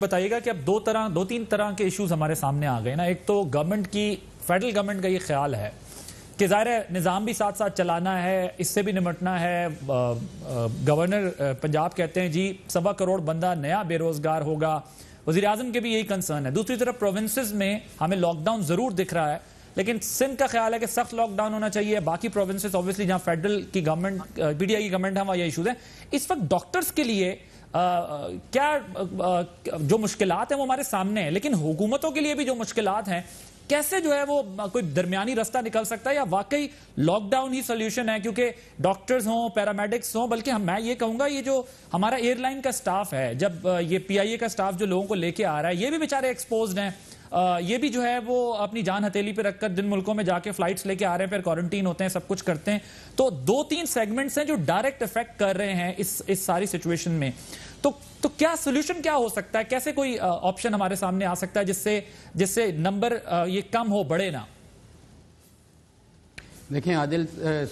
بتائیے گا کہ اب دو تین طرح کے ایشوز ہمارے سامنے آ گئے نا. ایک تو گورنمنٹ کی فیڈرل گورنمنٹ کا یہ خیال ہے کہ ظاہر ہے نظام بھی ساتھ ساتھ چلانا ہے, اس سے بھی نمٹنا ہے. گورنر پنجاب کہتے ہیں جی 1.25 کروڑ بندہ نیا بے روزگار ہوگا. وزیر اعظم کے بھی یہی کنسرن ہے. دوسری طرف پروونسز میں ہمیں لاک ڈاؤن ضرور دکھ رہا ہے, لیکن سندھ کا خیال ہے کہ سخت لاک ڈاؤن ہونا چاہیے. باقی پروونسز اوبویسلی جہاں فیڈرل کی گورنمنٹ پی ٹی آئی کی گورنمنٹ ہے وہاں یہ ایشوز ہیں. اس وقت ڈاکٹرز کے لیے کیا جو مشکلات ہیں وہ ہمارے سامنے ہیں, لیکن حکومتوں کے لیے بھی جو مشکلات ہیں کیسے جو ہے وہ کوئی درمیانی رستہ نکل سکتا ہے, یا واقعی لاک ڈاؤن ہی سولوشن ہے؟ کیونکہ ڈاکٹرز ہوں, پیرامیڈکس ہوں, بلکہ میں یہ کہوں گا یہ جو ہمارا ایئر لائن کا سٹاف ہے, جب یہ پی آئی اے کا سٹاف جو لوگوں کو لے کے آ رہا ہے, یہ بھی بیچارے ایکسپوزڈ ہیں. یہ بھی جو ہے وہ اپنی جان ہتھیلی پہ رکھ کر جن ملکوں میں جا کے فلائٹس لے کے آ رہے ہیں, پھر کوارنٹین ہوتے ہیں, سب کچھ کرتے ہیں. تو 2-3 سیگمنٹس ہیں جو ڈائریکٹ افیکٹ کر رہے ہیں اس ساری سچویشن میں. تو کیا سولوشن کیا ہو سکتا ہے؟ کیسے کوئی آپشن ہمارے سامنے آ سکتا ہے جس سے نمبر یہ کم ہو, بڑھے نہ؟ دیکھیں عادل,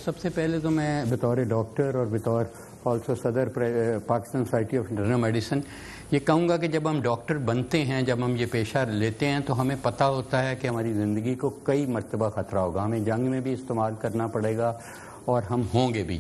سب سے پہلے تو میں بطور ڈاکٹر اور بطور آلسو صدر Pakistan society of internal medicine یہ کہوں گا کہ جب ہم ڈاکٹر بنتے ہیں, جب ہم یہ پیشہ لیتے ہیں, تو ہمیں پتہ ہوتا ہے کہ ہماری زندگی کو کئی مرتبہ خطرہ ہوگا, ہمیں جنگ میں بھی استعمال کرنا پڑے گا اور ہم ہوں گے بھی.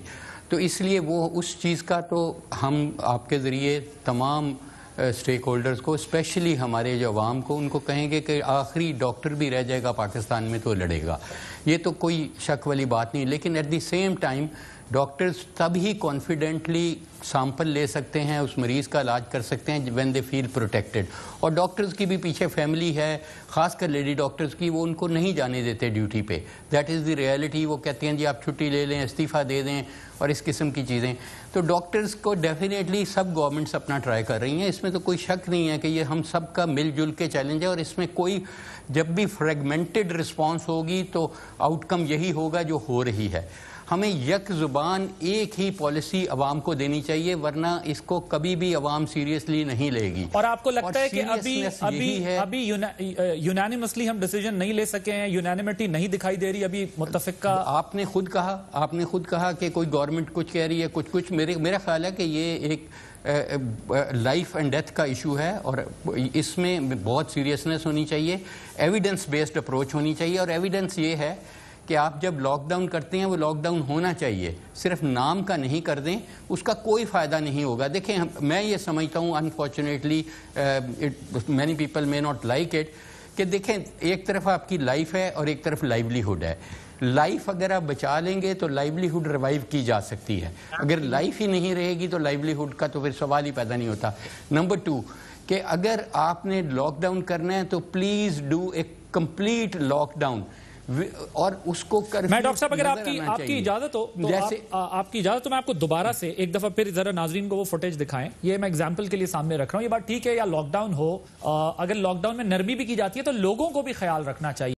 تو اس لیے وہ اس چیز کا تو ہم آپ کے ذریعے تمام اسٹیک ہولڈرز کو, اسپیشلی ہمارے جو عوام کو, ان کو کہیں گے کہ آخری ڈاکٹر بھی رہ جائے گا پاکستان میں تو لڑے گا. یہ تو کوئی شک والی بات نہیں, لیکن at the same time doctors تب ہی کانفیڈنٹلی سیمپل لے سکتے ہیں, اس مریض کا علاج کر سکتے ہیں وین دے فیل پروٹیکٹڈ. اور ڈاکٹرز کی بھی پیچھے فیملی ہے, خاص کر لیڈی ڈاکٹرز کی, وہ ان کو نہیں جانے دیتے ڈیوٹی پہ. That is the reality. وہ کہتے ہیں جی آپ چھٹی لے لیں, استعفیٰ دے دیں, اور اس قسم کی چیزیں. تو ڈاکٹرز کو ڈیفینیٹلی سب گورنمنٹس اپنا ٹرائی کر رہی ہیں, اس میں تو کوئی شک نہیں ہے کہ یہ ہم سب کا مل جل کے چیلنج ہے. اور اس میں کوئی جب بھی فریگمنٹڈ رسپانس ہوگی تو آؤٹ کم یہی ہوگا جو ہو رہی ہے. ہمیں یک زبان ایک ہی پالیسی عوام کو دینی چاہیے, ورنہ اس کو کبھی بھی عوام سیریسلی نہیں لے گی. اور آپ کو لگتا ہے کہ ابھی یونانیمسلی ہم ڈیسیجن نہیں لے سکے ہیں, یونانیمٹی نہیں دکھائی دے رہی ابھی متفق کا؟ آپ نے خود کہا کہ کوئی گورنمنٹ کچھ کہہ رہی ہے, کچھ میرا خیال ہے کہ یہ ایک لائف اینڈ ڈیتھ کا ایشو ہے, اور اس میں بہت سیریسنس ہونی چاہیے, ایویڈنس بیسڈ اپروچ ہونی چاہیے. اور ایویڈنس یہ ہے کہ آپ جب لاک ڈاؤن کرتے ہیں وہ لاک ڈاؤن ہونا چاہیے, صرف نام کا نہیں کر دیں, اس کا کوئی فائدہ نہیں ہوگا. دیکھیں میں یہ سمجھتا ہوں, unfortunately many people may not like it, کہ دیکھیں ایک طرف آپ کی لائف ہے اور ایک طرف لائیولیہڈ ہے. لائف اگر آپ بچا لیں گے تو لائیولیہڈ ریوائیو کی جا سکتی ہے. اگر لائف ہی نہیں رہے گی تو لائیولیہڈ کا تو پھر سوال ہی پیدا نہیں ہوتا. نمبر 2 کہ اگر آپ نے لاک ڈاؤن کرنا ہے تو please do a complete lockdown, اور اس کو میں ڈاکٹر صاحب اگر آپ کی اجازت ہو تو میں آپ کو دوبارہ سے ایک دفعہ پھر ذرا ناظرین کو وہ فوٹیج دکھائیں. یہ میں ایگزامپل کے لیے سامنے رکھ رہا ہوں. یہ بات ٹھیک ہے یا لاک ڈاؤن ہو, اگر لاک ڈاؤن میں نرمی بھی کی جاتی ہے تو لوگوں کو بھی خیال رکھنا چاہیے.